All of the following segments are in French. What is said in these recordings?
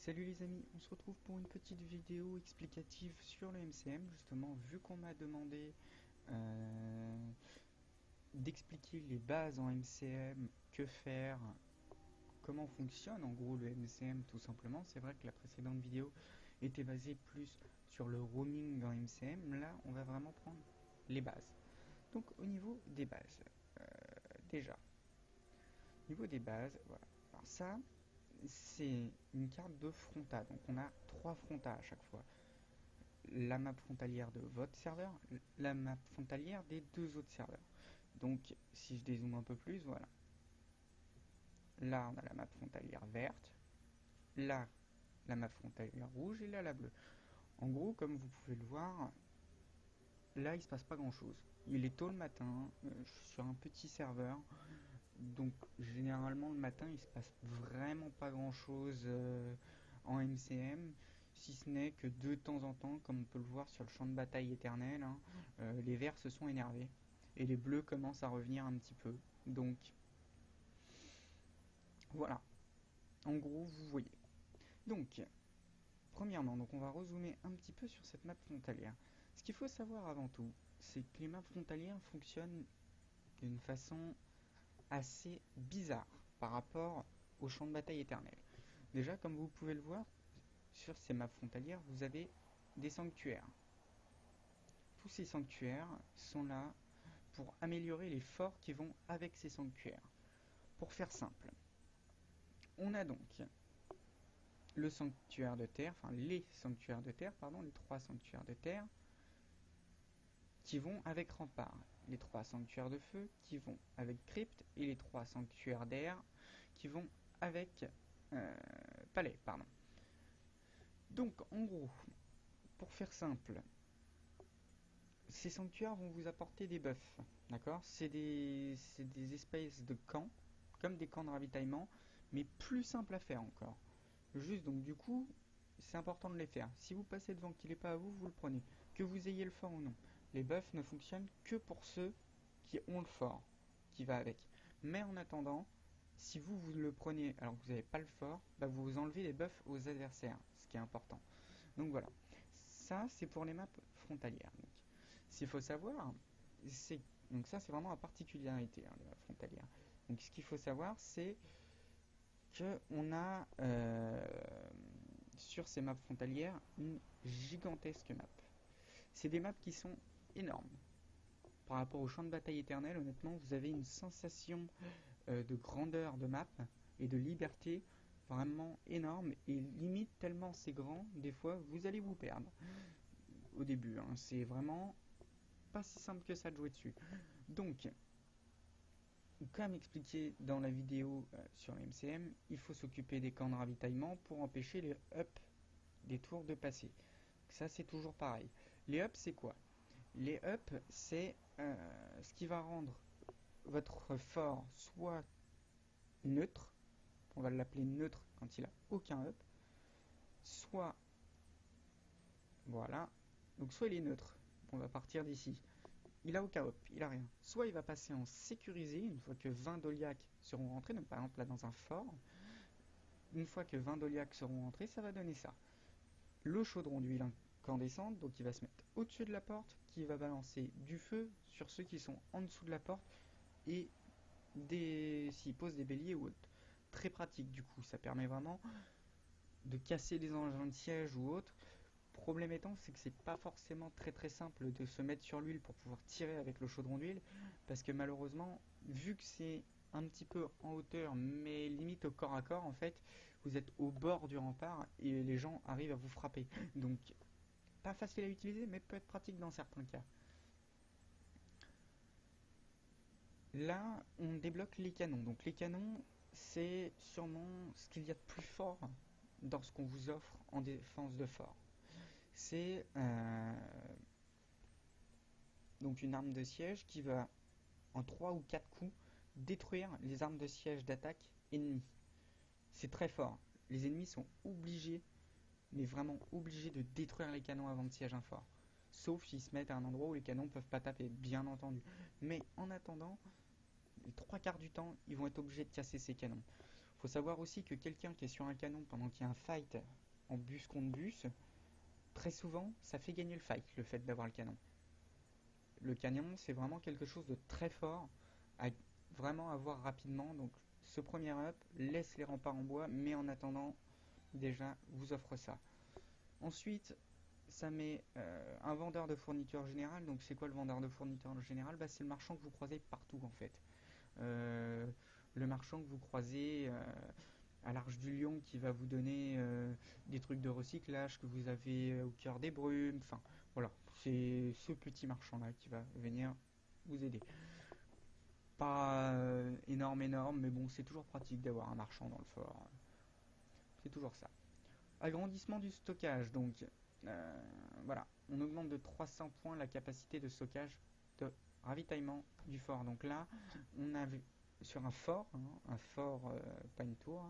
Salut les amis, on se retrouve pour une petite vidéo explicative sur le MCM, justement vu qu'on m'a demandé d'expliquer les bases en MCM, que faire, comment fonctionne en gros le MCM tout simplement. C'est vrai que la précédente vidéo était basée plus sur le roaming en MCM, là on va vraiment prendre les bases. Donc au niveau des bases, déjà, au niveau des bases, voilà. Alors ça, c'est une carte de fronta, donc on a trois frontas à chaque fois. La map frontalière de votre serveur, la map frontalière des deux autres serveurs. Donc si je dézoome un peu plus, voilà. Là on a la map frontalière verte, là la map frontalière rouge et là la bleue. En gros, comme vous pouvez le voir, là il se passe pas grand chose. Il est tôt le matin, je suis sur un petit serveur, donc généralement le matin il se passe vraiment pas grand chose en MCM, si ce n'est que de temps en temps, comme on peut le voir sur le champ de bataille éternel, hein, les verts se sont énervés et les bleus commencent à revenir un petit peu. Donc voilà, en gros vous voyez. Donc premièrement, donc on va rezoomer un petit peu sur cette map frontalière. Ce qu'il faut savoir avant tout, c'est que les maps frontalières fonctionnent d'une façon assez bizarre par rapport au champ de bataille éternel. Déjà, comme vous pouvez le voir, sur ces maps frontalières, vous avez des sanctuaires. Tous ces sanctuaires sont là pour améliorer les forts qui vont avec ces sanctuaires. Pour faire simple, on a donc le sanctuaire de terre, enfin les sanctuaires de terre, pardon, les trois sanctuaires de terre qui vont avec rempart, les trois sanctuaires de feu qui vont avec crypte et les trois sanctuaires d'air qui vont avec palais, pardon. Donc en gros, pour faire simple, ces sanctuaires vont vous apporter des buffs, d'accord? C'est des espèces de camps, comme des camps de ravitaillement, mais plus simples à faire encore. Juste donc du coup, c'est important de les faire. Si vous passez devant qu'il n'est pas à vous, vous le prenez. Que vous ayez le fort ou non. Les buffs ne fonctionnent que pour ceux qui ont le fort, qui va avec. Mais en attendant, si vous le prenez alors que vous n'avez pas le fort, bah vous enlevez les buffs aux adversaires, ce qui est important. Donc voilà, ça c'est pour les maps frontalières. Donc, ce qu'il faut savoir, c'est donc ça c'est vraiment la particularité hein, de la frontalière. Donc ce qu'il faut savoir, c'est que on a sur ces maps frontalières une gigantesque map. C'est des maps qui sont énormes. Par rapport au champ de bataille éternel, honnêtement, vous avez une sensation de grandeur de map et de liberté vraiment énorme et limite tellement c'est grand, des fois vous allez vous perdre au début. Hein. C'est vraiment pas si simple que ça de jouer dessus. Donc, comme expliqué dans la vidéo sur MCM, il faut s'occuper des camps de ravitaillement pour empêcher les ups des tours de passer. Ça c'est toujours pareil. Les ups c'est quoi? Les ups c'est ce qui va rendre votre fort soit neutre, on va l'appeler neutre quand il a aucun up, soit voilà, donc soit il est neutre, on va partir d'ici, il a aucun up, il a rien, soit il va passer en sécurisé une fois que 20 Doliacs seront rentrés, donc par exemple là dans un fort, une fois que 20 Doliacs seront rentrés, ça va donner ça. Le chaudron d'huile incandescente, donc il va se mettre au-dessus de la porte, qui va balancer du feu sur ceux qui sont en dessous de la porte et s'il pose des béliers ou autre. Très pratique du coup, ça permet vraiment de casser des engins de siège ou autre. Problème étant, c'est que c'est pas forcément très simple de se mettre sur l'huile pour pouvoir tirer avec le chaudron d'huile, parce que malheureusement, vu que c'est un petit peu en hauteur, mais limite au corps à corps, en fait, vous êtes au bord du rempart et les gens arrivent à vous frapper. Donc, pas facile à utiliser, mais peut être pratique dans certains cas. Là, on débloque les canons. Donc, les canons, c'est sûrement ce qu'il y a de plus fort dans ce qu'on vous offre en défense de fort. C'est donc une arme de siège qui va, en 3 ou 4 coups, détruire les armes de siège d'attaque ennemies. C'est très fort. Les ennemis sont obligés, mais vraiment obligés de détruire les canons avant de siège un fort. Sauf s'ils se mettent à un endroit où les canons ne peuvent pas taper, bien entendu. Mais en attendant, les 3 quarts du temps, ils vont être obligés de casser ces canons. Il Faut savoir aussi que quelqu'un qui est sur un canon pendant qu'il y a un fight en bus contre bus, très souvent, ça fait gagner le fight, le fait d'avoir le canon. Le canon, c'est vraiment quelque chose de très fort à vraiment avoir rapidement. Donc, ce premier up laisse les remparts en bois, mais en attendant, déjà, vous offre ça. Ensuite, ça met un vendeur de fourniture générale. Donc, c'est quoi le vendeur de fourniture générale? C'est le marchand que vous croisez partout, en fait. Euh, le marchand que vous croisez à l'Arche du Lion qui va vous donner des trucs de recyclage que vous avez au cœur des brumes. Enfin, voilà, c'est ce petit marchand-là qui va venir vous aider. Pas énorme, mais bon, c'est toujours pratique d'avoir un marchand dans le fort. C'est toujours ça. Agrandissement du stockage, donc voilà, on augmente de 300 points la capacité de stockage de ravitaillement du fort. Donc là, on a vu sur un fort, un fort, pas une tour,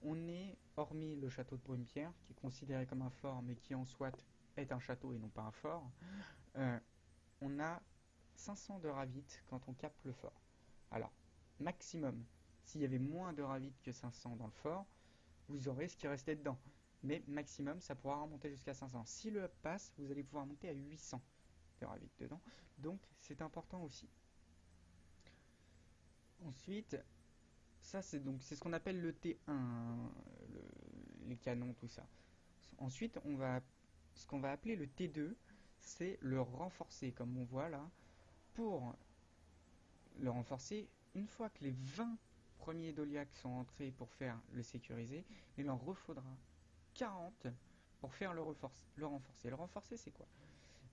on est, hormis le château de Brumepierre, qui est considéré comme un fort, mais qui en soit est un château et non pas un fort, euh, on a 500 de ravit quand on capte le fort. Alors, maximum, s'il y avait moins de ravit que 500 dans le fort, vous aurez ce qui restait dedans. Mais maximum, ça pourra remonter jusqu'à 500. Si le up passe, vous allez pouvoir monter à 800 de ravit dedans. Donc, c'est important aussi. Ensuite, ça c'est ce qu'on appelle le T1, les canons, tout ça. Ensuite, ce qu'on va appeler le T2, c'est le renforcé, comme on voit là. Pour le renforcer, une fois que les 20 premiers Doliacs sont entrés pour faire le sécuriser, il en refaudra 40 pour faire le renforcer. Le renforcer, c'est quoi?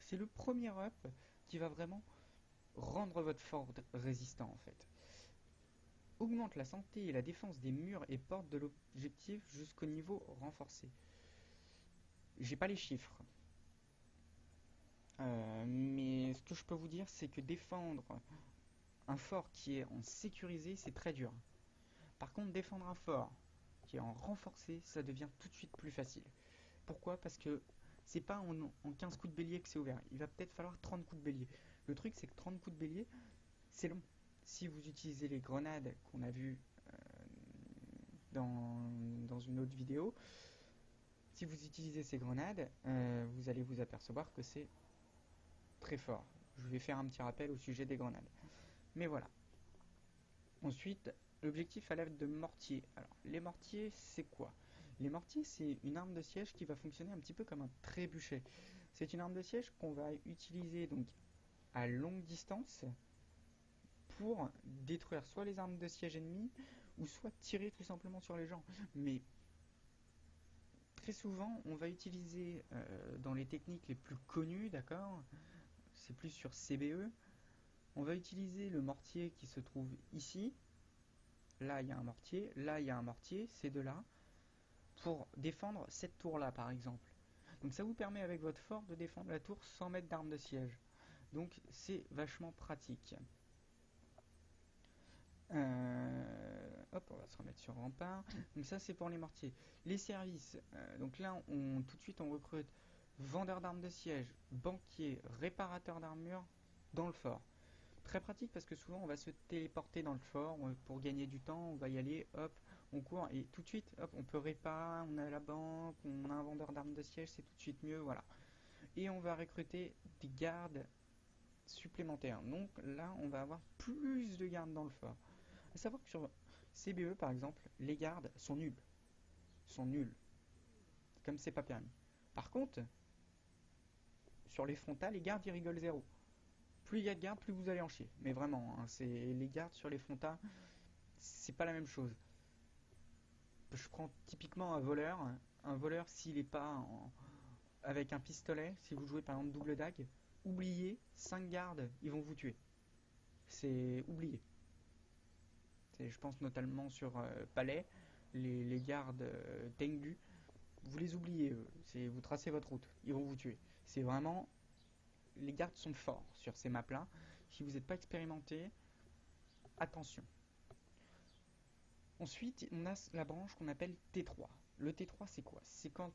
C'est le premier up qui va vraiment rendre votre fort résistant en fait. Augmente la santé et la défense des murs et portes de l'objectif jusqu'au niveau renforcé. J'ai pas les chiffres. Mais ce que je peux vous dire, c'est que défendre un fort qui est en sécurisé, c'est très dur. Par contre, défendre un fort qui est en renforcé, ça devient tout de suite plus facile. Pourquoi? Parce que c'est pas en 15 coups de bélier que c'est ouvert. Il va peut-être falloir 30 coups de bélier. Le truc, c'est que 30 coups de bélier, c'est long. Si vous utilisez les grenades qu'on a vues dans une autre vidéo, si vous utilisez ces grenades, vous allez vous apercevoir que c'est très fort. Je vais faire un petit rappel au sujet des grenades. Mais voilà. Ensuite, l'objectif à l'aide de mortier. Alors, les mortiers, c'est quoi? Les mortiers, c'est une arme de siège qui va fonctionner un petit peu comme un trébuchet. C'est une arme de siège qu'on va utiliser donc à longue distance pour détruire soit les armes de siège ennemies ou soit tirer tout simplement sur les gens. Mais très souvent, on va utiliser dans les techniques les plus connues, d'accord? C'est plus sur CBE. On va utiliser le mortier qui se trouve ici. Là, il y a un mortier. Là, il y a un mortier. Ces deux-là. Pour défendre cette tour-là, par exemple. Donc ça vous permet avec votre fort de défendre la tour sans mettre d'arme de siège. Donc c'est vachement pratique. Hop, on va se remettre sur rempart. Donc ça c'est pour les mortiers. Les services. Donc là, tout de suite on recrute vendeur d'armes de siège, banquier, réparateur d'armure dans le fort. Très pratique parce que souvent on va se téléporter dans le fort pour gagner du temps, on va y aller, hop, on court et tout de suite, hop, on peut réparer, on a la banque, on a un vendeur d'armes de siège, c'est tout de suite mieux, voilà. Et on va recruter des gardes supplémentaires. Donc là, on va avoir plus de gardes dans le fort. À savoir que sur CBE par exemple, les gardes sont nuls. Sont nuls. Comme c'est pas permis. Par contre, sur les frontales, les gardes ils rigolent zéro. Plus il y a de gardes, plus vous allez en chier. Mais vraiment, hein, c'est les gardes sur les frontales, c'est pas la même chose. Je prends typiquement un voleur. Un voleur, s'il est pas avec un pistolet, si vous jouez par exemple double dague, oubliez, 5 gardes, ils vont vous tuer. C'est oublié. Je pense notamment sur Palais, les gardes Tengu, vous les oubliez, vous tracez votre route, ils vont vous tuer. C'est vraiment, les gardes sont forts sur ces maps-là. Si vous n'êtes pas expérimenté, attention. Ensuite, on a la branche qu'on appelle T3. Le T3, c'est quoi? C'est quand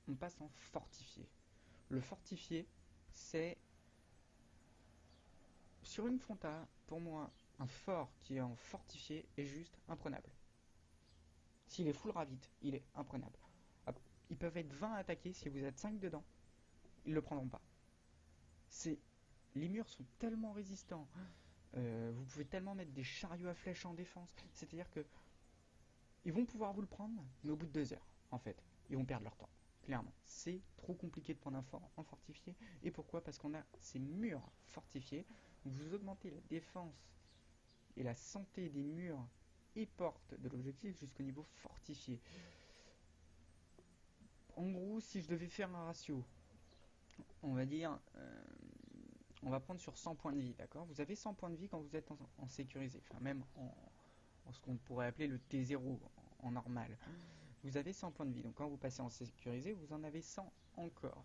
on passe en fortifié. Le fortifié, c'est sur une fronta, pour moi, un fort qui est en fortifié est juste imprenable. S'il est full ravit, il est imprenable. Ils peuvent être 20 attaqués, si vous êtes 5 dedans, ils le prendront pas. C'est... Les murs sont tellement résistants, vous pouvez tellement mettre des chariots à flèches en défense, c'est-à-dire que ils vont pouvoir vous le prendre, mais au bout de 2 heures, en fait, ils vont perdre leur temps. Clairement, c'est trop compliqué de prendre un fort en fortifié. Et pourquoi? Parce qu'on a ces murs fortifiés. Vous augmentez la défense et la santé des murs et portes de l'objectif jusqu'au niveau fortifié. En gros, si je devais faire un ratio, on va dire, on va prendre sur 100 points de vie, d'accord? Vous avez 100 points de vie quand vous êtes en sécurisé, enfin même en ce qu'on pourrait appeler le T0 en normal. Vous avez 100 points de vie, donc quand vous passez en sécurisé, vous en avez 100 encore.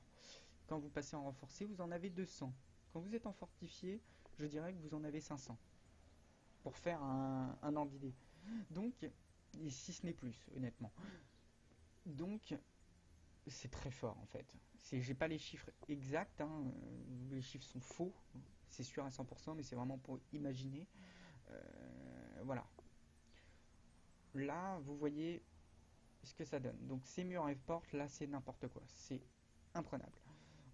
Quand vous passez en renforcé, vous en avez 200. Quand vous êtes en fortifié, je dirais que vous en avez 500. Pour faire un ordre d'idée. Donc, et si ce n'est plus, honnêtement. Donc, c'est très fort en fait. J'ai pas les chiffres exacts, hein, les chiffres sont faux, c'est sûr à 100%, mais c'est vraiment pour imaginer. Voilà. Là, vous voyez ce que ça donne. Donc ces murs et portes, là, c'est n'importe quoi. C'est imprenable.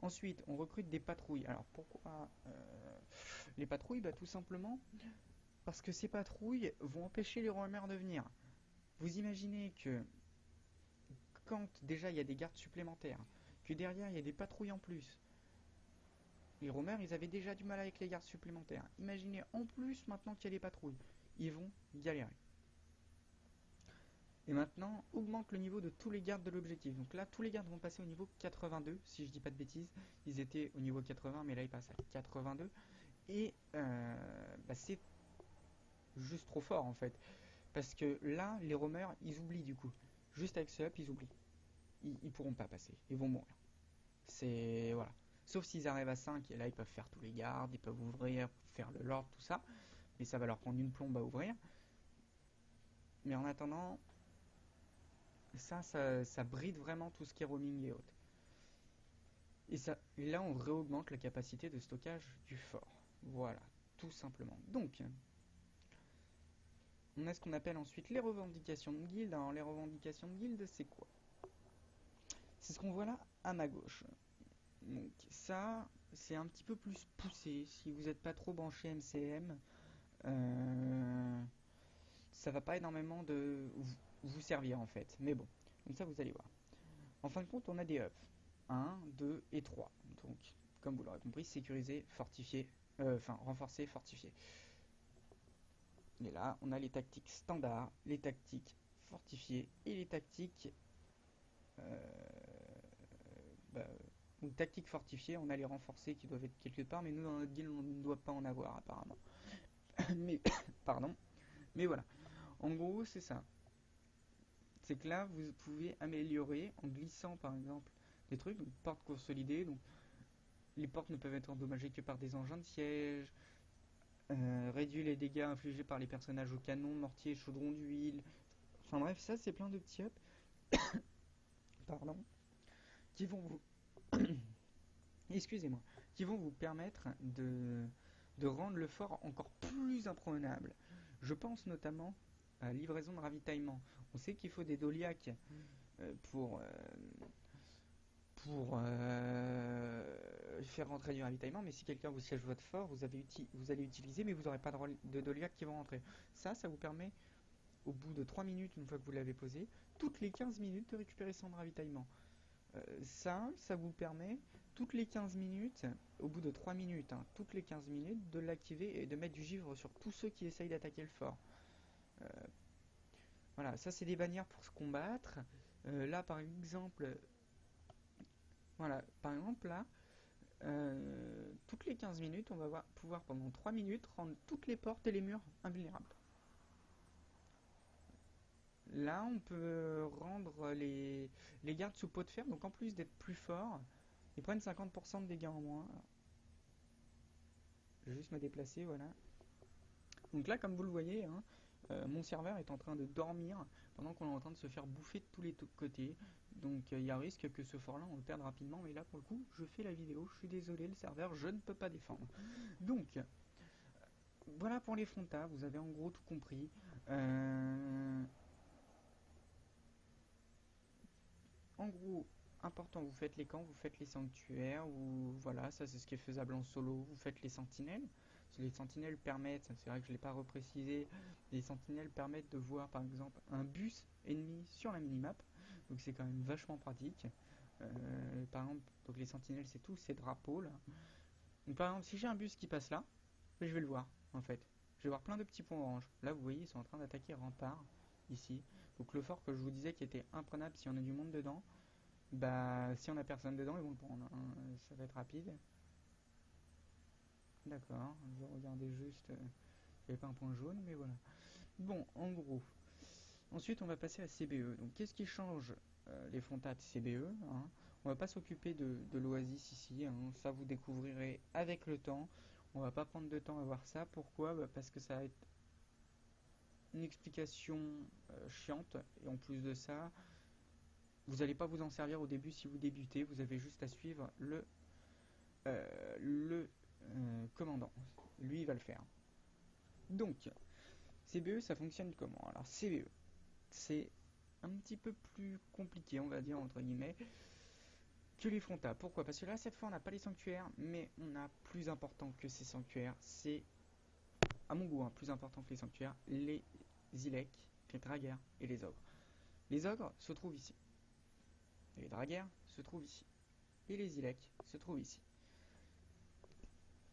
Ensuite, on recrute des patrouilles. Alors pourquoi les patrouilles? Bah, tout simplement parce que ces patrouilles vont empêcher les roamers de venir. Vous imaginez que quand déjà il y a des gardes supplémentaires, que derrière il y a des patrouilles en plus, les roamers ils avaient déjà du mal avec les gardes supplémentaires. Imaginez en plus maintenant qu'il y a les patrouilles, ils vont galérer. Et maintenant, augmente le niveau de tous les gardes de l'objectif. Donc là, tous les gardes vont passer au niveau 82, si je dis pas de bêtises. Ils étaient au niveau 80, mais là ils passent à 82. Et c'est juste trop fort en fait. Parce que là, les roamers, ils oublient du coup. Juste avec ce up, ils oublient. Ils pourront pas passer, ils vont mourir. C'est... Voilà. Sauf s'ils arrivent à 5, et là ils peuvent faire tous les gardes, ils peuvent ouvrir, faire le lord, tout ça. Mais ça va leur prendre une plombe à ouvrir. Mais en attendant, ça bride vraiment tout ce qui est roaming et autres. Et là, on réaugmente la capacité de stockage du fort. Voilà, tout simplement. Donc, on a ce qu'on appelle ensuite les revendications de guilde. Alors, les revendications de guilde, c'est quoi? C'est ce qu'on voit là à ma gauche. Donc, ça, c'est un petit peu plus poussé. Si vous n'êtes pas trop branché MCM, ça va pas énormément de vous servir en fait. Mais bon, comme ça, vous allez voir. En fin de compte, on a des hubs 1, 2 et 3. Donc, comme vous l'aurez compris, sécurisé, fortifié, renforcé, fortifié. Et là, on a les tactiques standards, les tactiques fortifiées et les tactiques... donc, tactiques fortifiées, on a les renforcés qui doivent être quelque part, mais nous, dans notre guild, on ne doit pas en avoir, apparemment. Mais, pardon. Mais voilà. En gros, c'est ça. C'est que là, vous pouvez améliorer en glissant, par exemple, des trucs, donc portes consolidées, donc les portes ne peuvent être endommagées que par des engins de siège, réduire les dégâts infligés par les personnages au canon, mortier, chaudron d'huile. Enfin bref, ça c'est plein de petits ups pardon, qui vont vous excusez-moi, qui vont vous permettre de rendre le fort encore plus imprenable. Je pense notamment à la livraison de ravitaillement. On sait qu'il faut des doliacs pour faire rentrer du ravitaillement, mais si quelqu'un vous siège votre fort, vous allez utiliser, mais vous n'aurez pas de doliac qui vont rentrer. Ça vous permet, au bout de 3 minutes, une fois que vous l'avez posé, toutes les 15 minutes de récupérer son ravitaillement. Ça vous permet, toutes les 15 minutes, au bout de 3 minutes, toutes les 15 minutes, de l'activer et de mettre du givre sur tous ceux qui essayent d'attaquer le fort. Voilà, ça c'est des bannières pour se combattre. Là, par exemple... Voilà, par exemple là, toutes les 15 minutes, on va pouvoir pendant 3 minutes rendre toutes les portes et les murs invulnérables. Là, on peut rendre les gardes sous pot de fer, donc en plus d'être plus forts, ils prennent 50% de dégâts en moins. Je vais juste me déplacer, voilà. Donc là, comme vous le voyez, mon serveur est en train de dormir pendant qu'on est en train de se faire bouffer de tous les côtés. Donc il y a un risque que ce fort là on le perde rapidement, mais là pour le coup je fais la vidéo, je suis désolé, le serveur je ne peux pas défendre. Donc voilà pour les frontas, vous avez en gros tout compris. en gros, important, vous faites les camps, vous faites les sanctuaires, ou voilà, ça c'est ce qui est faisable en solo, vous faites les sentinelles. Parce que les sentinelles permettent, c'est vrai que je ne l'ai pas reprécisé, les sentinelles permettent de voir par exemple un bus ennemi sur la minimap, donc c'est quand même vachement pratique. Par exemple, donc les sentinelles c'est tous ces drapeaux là. Donc par exemple, si j'ai un bus qui passe là, je vais le voir en fait. Je vais voir plein de petits points orange. Là, vous voyez, ils sont en train d'attaquer Rempart ici. Donc le fort que je vous disais qui était imprenable si on a du monde dedans, bah si on a personne dedans, ils vont le prendre, hein. Ça va être rapide. D'accord, je regardais juste, il n'y avait pas un point jaune, mais voilà. Bon, en gros. Ensuite, on va passer à CBE. Donc, qu'est-ce qui change les frontales CBE, hein. On va pas s'occuper de l'Oasis ici, hein. Ça, vous découvrirez avec le temps. On va pas prendre de temps à voir ça. Pourquoi? Bah, parce que ça va être une explication chiante. Et en plus de ça, vous n'allez pas vous en servir au début si vous débutez. Vous avez juste à suivre le commandant. Lui, il va le faire. Donc, CBE, ça fonctionne comment? Alors, CBE, c'est un petit peu plus compliqué, on va dire, entre guillemets, que les frontas. Pourquoi? Parce que là, cette fois, on n'a pas les sanctuaires, mais on a plus important que ces sanctuaires. C'est, à mon goût, hein, plus important que les sanctuaires, les Ilek, les dragueurs et les ogres. Les ogres se trouvent ici. Les dragueurs se trouvent ici. Et les Ilek se trouvent ici.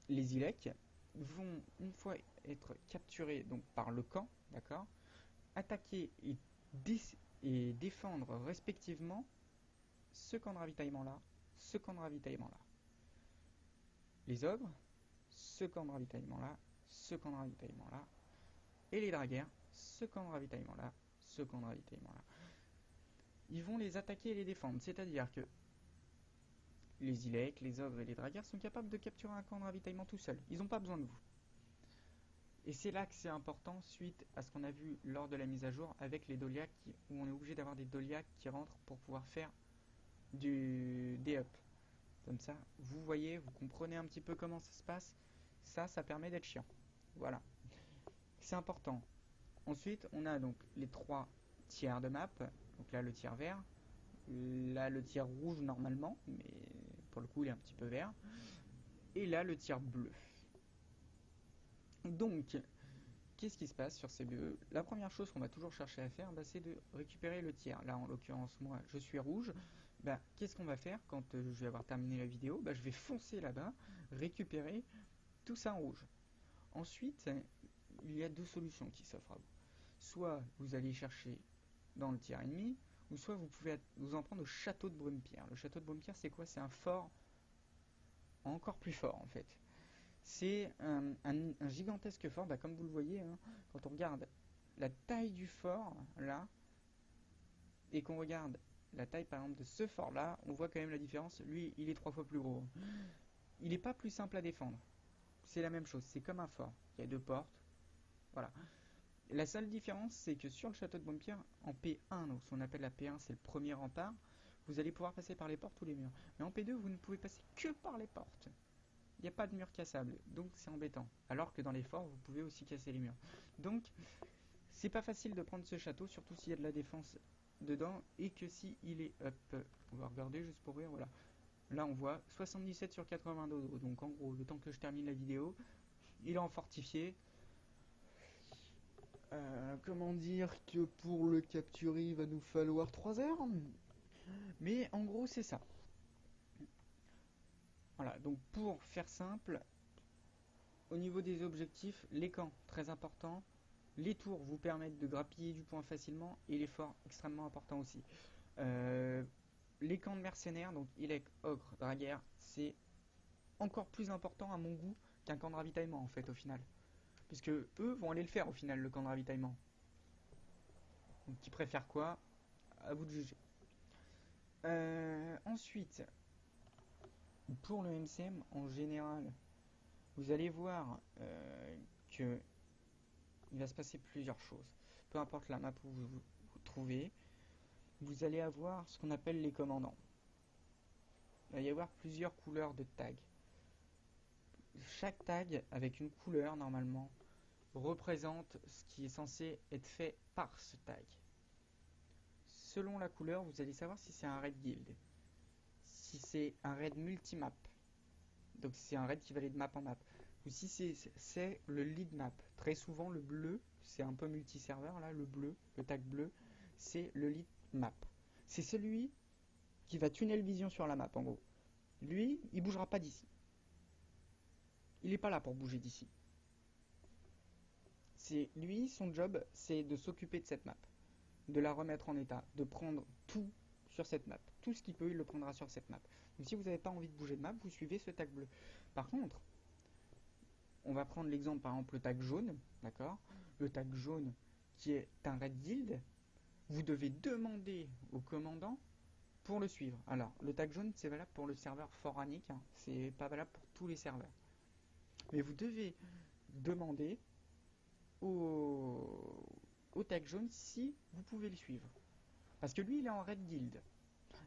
Les Ilek vont, une fois être capturés donc, par le camp, d'accord, attaquer et défendre respectivement ce camp de ravitaillement là, ce camp de ravitaillement là. Les ogres, ce camp de ravitaillement là, ce camp de ravitaillement là. Et les dragueurs, ce camp de ravitaillement là, ce camp de ravitaillement là. Ils vont les attaquer et les défendre. C'est-à-dire que les Ilek, les ogres et les dragueurs sont capables de capturer un camp de ravitaillement tout seuls. Ils n'ont pas besoin de vous. Et c'est là que c'est important suite à ce qu'on a vu lors de la mise à jour avec les Doliacs où on est obligé d'avoir des Doliacs qui rentrent pour pouvoir faire des up. Comme ça, vous voyez, vous comprenez un petit peu comment ça se passe. Ça permet d'être chiant. Voilà. C'est important. Ensuite, on a donc les 3 tiers de map. Donc là, le tiers vert. Là, le tiers rouge normalement. Mais pour le coup, il est un petit peu vert. Et là, le tiers bleu. Donc, qu'est-ce qui se passe sur CBE? La première chose qu'on va toujours chercher à faire, bah, c'est de récupérer le tiers. Là, en l'occurrence, moi, je suis rouge. Bah, qu'est-ce qu'on va faire quand je vais avoir terminé la vidéo? Bah, je vais foncer là-bas, récupérer tout ça en rouge. Ensuite, il y a 2 solutions qui s'offrent à vous. Soit vous allez chercher dans le tiers ennemi, ou soit vous pouvez vous en prendre au château de Brumepierre. Le château de Brumepierre, c'est quoi? C'est un fort encore plus fort en fait. C'est un gigantesque fort, bah, comme vous le voyez, hein, quand on regarde la taille du fort là, et qu'on regarde la taille par exemple de ce fort là, on voit quand même la différence. Lui, il est 3 fois plus gros. Il n'est pas plus simple à défendre. C'est la même chose, c'est comme un fort. Il y a 2 portes. Voilà. La seule différence, c'est que sur le château de Brumepierre, en P1, donc ce qu'on appelle la P1, c'est le premier rempart, vous allez pouvoir passer par les portes ou les murs. Mais en P2, vous ne pouvez passer que par les portes. Il n'y a pas de mur cassable, donc c'est embêtant. Alors que dans les forts, vous pouvez aussi casser les murs. Donc, c'est pas facile de prendre ce château, surtout s'il y a de la défense dedans et que si il est up. On va regarder juste pour rire, voilà. Là, on voit 77 sur 82. Donc, en gros, le temps que je termine la vidéo, il est en fortifié. Comment dire que pour le capturer, il va nous falloir 3 heures. Mais en gros, c'est ça. Voilà, donc pour faire simple, au niveau des objectifs, les camps, très important. Les tours vous permettent de grappiller du point facilement et les forts, extrêmement important aussi. Les camps de mercenaires, donc Ilek, Ogre, Draguer, c'est encore plus important à mon goût qu'un camp de ravitaillement en fait au final. Puisque eux vont aller le faire au final, le camp de ravitaillement. Donc qui préfère quoi? À vous de juger. Ensuite, pour le MCM en général, vous allez voir que il va se passer plusieurs choses. Peu importe la map où vous vous trouvez, vous allez avoir ce qu'on appelle les commandants. Il va y avoir plusieurs couleurs de tags. Chaque tag avec une couleur normalement représente ce qui est censé être fait par ce tag. selon la couleur, vous allez savoir si c'est un raid guild. Si c'est un raid multimap, donc c'est un raid qui va aller de map en map, ou si c'est le lead map. Très souvent, le bleu, c'est un peu multi-serveur là, le bleu, le tag bleu, c'est le lead map. C'est celui qui va tunnel vision sur la map en gros. Lui, il bougera pas d'ici. Il n'est pas là pour bouger d'ici. C'est lui, son job, c'est de s'occuper de cette map, de la remettre en état, de prendre tout sur cette map. Tout ce qu'il peut, il le prendra sur cette map. Donc si vous n'avez pas envie de bouger de map, vous suivez ce tag bleu. Par contre, on va prendre l'exemple par exemple le tag jaune, d'accord? Le tag jaune qui est un raid guild, vous devez demander au commandant pour le suivre. Alors, le tag jaune, c'est valable pour le serveur foranique, hein, c'est pas valable pour tous les serveurs. Mais vous devez demander au tag jaune si vous pouvez le suivre. Parce que lui, il est en raid guild.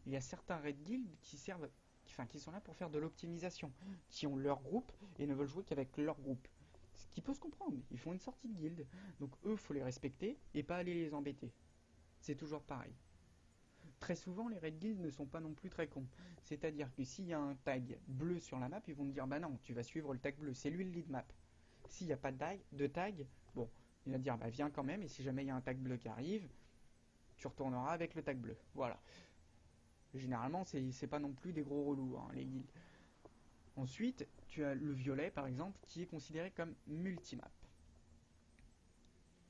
Il y a certains raid guild qui servent, qui sont là pour faire de l'optimisation, qui ont leur groupe et ne veulent jouer qu'avec leur groupe. Ce qui peut se comprendre, ils font une sortie de guild. Donc eux, faut les respecter et pas aller les embêter. C'est toujours pareil. Très souvent, les raid guild ne sont pas non plus très cons. C'est-à-dire que s'il y a un tag bleu sur la map, ils vont te dire bah non, tu vas suivre le tag bleu, c'est lui le lead map. S'il n'y a pas de tag, bon, il va te dire bah viens quand même, et si jamais il y a un tag bleu qui arrive, tu retourneras avec le tag bleu. Voilà. Généralement, c'est pas non plus des gros relous, hein, les guilds. Ensuite, tu as le violet par exemple, qui est considéré comme multimap.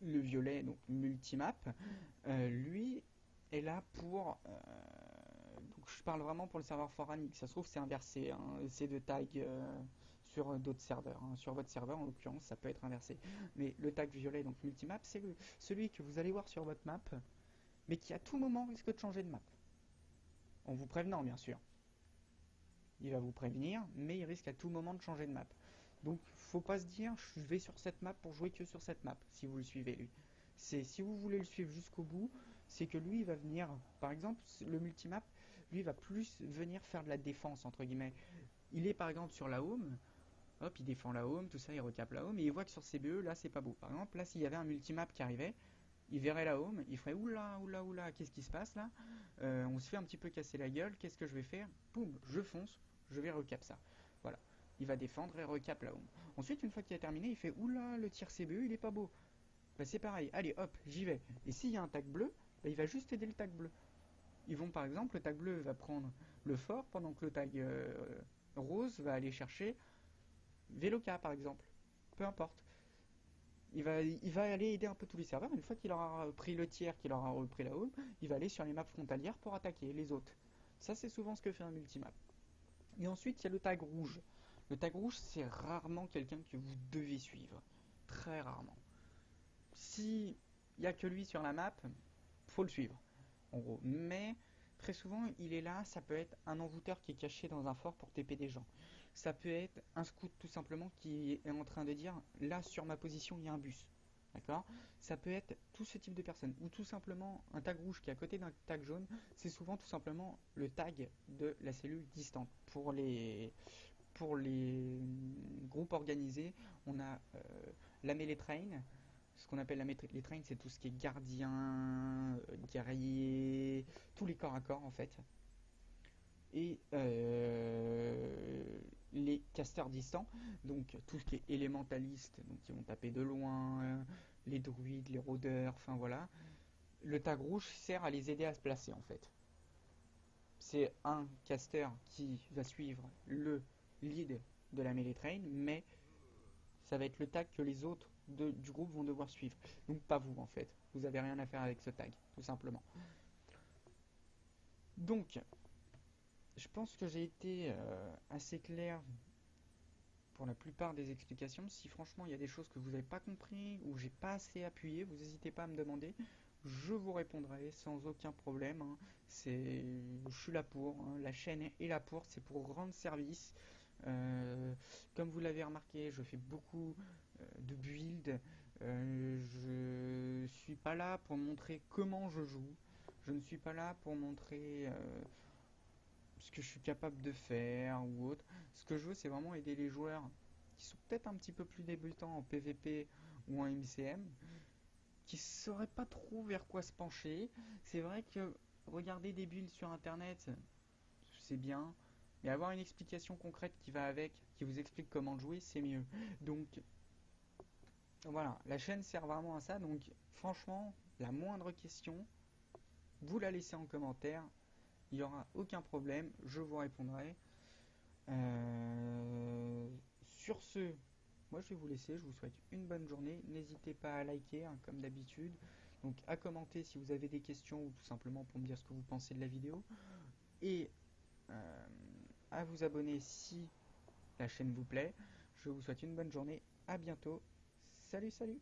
Le violet, donc multimap, lui est là pour. Donc je parle vraiment pour le serveur foranique. Ça se trouve, c'est inversé. Hein, c'est de tag sur d'autres serveurs. Hein. Sur votre serveur, en l'occurrence, ça peut être inversé. Mais le tag violet, donc multimap, c'est celui que vous allez voir sur votre map, mais qui à tout moment risque de changer de map. En vous prévenant, bien sûr. Il va vous prévenir, mais il risque à tout moment de changer de map. Donc, faut pas se dire, je vais sur cette map pour jouer que sur cette map, si vous le suivez, lui. Si vous voulez le suivre jusqu'au bout, c'est que lui, il va venir, par exemple, le multimap, lui, va plus venir faire de la défense, entre guillemets. Il est, par exemple, sur la home, hop, il défend la home, tout ça, il recape la home, et il voit que sur CBE, là, c'est pas beau. Par exemple, là, s'il y avait un multimap qui arrivait, il verrait la home, il ferait oula, oula, oula, qu'est-ce qui se passe là? On se fait un petit peu casser la gueule, qu'est-ce que je vais faire? Boum, je fonce, je vais recap ça. Voilà. Il va défendre et recap la home. Ensuite, une fois qu'il a terminé, il fait oula, le tir CBE, il est pas beau. Bah, c'est pareil, allez hop, j'y vais. Et s'il y a un tag bleu, bah, il va juste aider le tag bleu. Ils vont par exemple, le tag bleu va prendre le fort pendant que le tag rose va aller chercher Veloka par exemple. Peu importe. Il va aller aider un peu tous les serveurs. Une fois qu'il aura pris le tiers, qu'il aura repris la home, il va aller sur les maps frontalières pour attaquer les autres. Ça, c'est souvent ce que fait un multimap. Et ensuite, il y a le tag rouge. Le tag rouge, c'est rarement quelqu'un que vous devez suivre. Très rarement. Si il n'y a que lui sur la map, faut le suivre, en gros. Mais très souvent, il est là. Ça peut être un envoûteur qui est caché dans un fort pour TP des gens. Ça peut être un scout tout simplement qui est en train de dire là sur ma position il y a un bus. D'accord? Ça peut être tout ce type de personnes. Ou tout simplement un tag rouge qui est à côté d'un tag jaune. C'est souvent tout simplement le tag de la cellule distante. Pour les groupes organisés, on a la melee train. Ce qu'on appelle la melee train, c'est tout ce qui est gardien, guerrier, tous les corps à corps en fait. Et les casters distants, donc tout ce qui est élémentaliste, donc qui vont taper de loin, les druides, les rôdeurs, enfin voilà. Le tag rouge sert à les aider à se placer en fait. C'est un caster qui va suivre le lead de la melee train, mais ça va être le tag que les autres du groupe vont devoir suivre. Donc pas vous en fait. Vous n'avez rien à faire avec ce tag, tout simplement. Donc, je pense que j'ai été assez clair pour la plupart des explications. Si franchement il y a des choses que vous n'avez pas compris ou j'ai pas assez appuyé, vous n'hésitez pas à me demander. Je vous répondrai sans aucun problème. Hein. Je suis là pour. Hein. La chaîne est là pour. C'est pour rendre service. Comme vous l'avez remarqué, je fais beaucoup de build. Je suis pas là pour montrer comment je joue. Je ne suis pas là pour montrer ce que je suis capable de faire ou autre. Ce que je veux, c'est vraiment aider les joueurs qui sont peut-être un petit peu plus débutants en PvP ou en MCM, qui ne sauraient pas trop vers quoi se pencher. C'est vrai que regarder des builds sur internet, c'est bien, mais avoir une explication concrète qui va avec, qui vous explique comment jouer, c'est mieux. Donc voilà, la chaîne sert vraiment à ça, donc franchement, la moindre question, vous la laissez en commentaire, il n'y aura aucun problème, je vous répondrai. Sur ce, moi je vais vous laisser, je vous souhaite une bonne journée, n'hésitez pas à liker hein, comme d'habitude, donc à commenter si vous avez des questions ou tout simplement pour me dire ce que vous pensez de la vidéo, et à vous abonner si la chaîne vous plaît. Je vous souhaite une bonne journée, à bientôt, salut salut.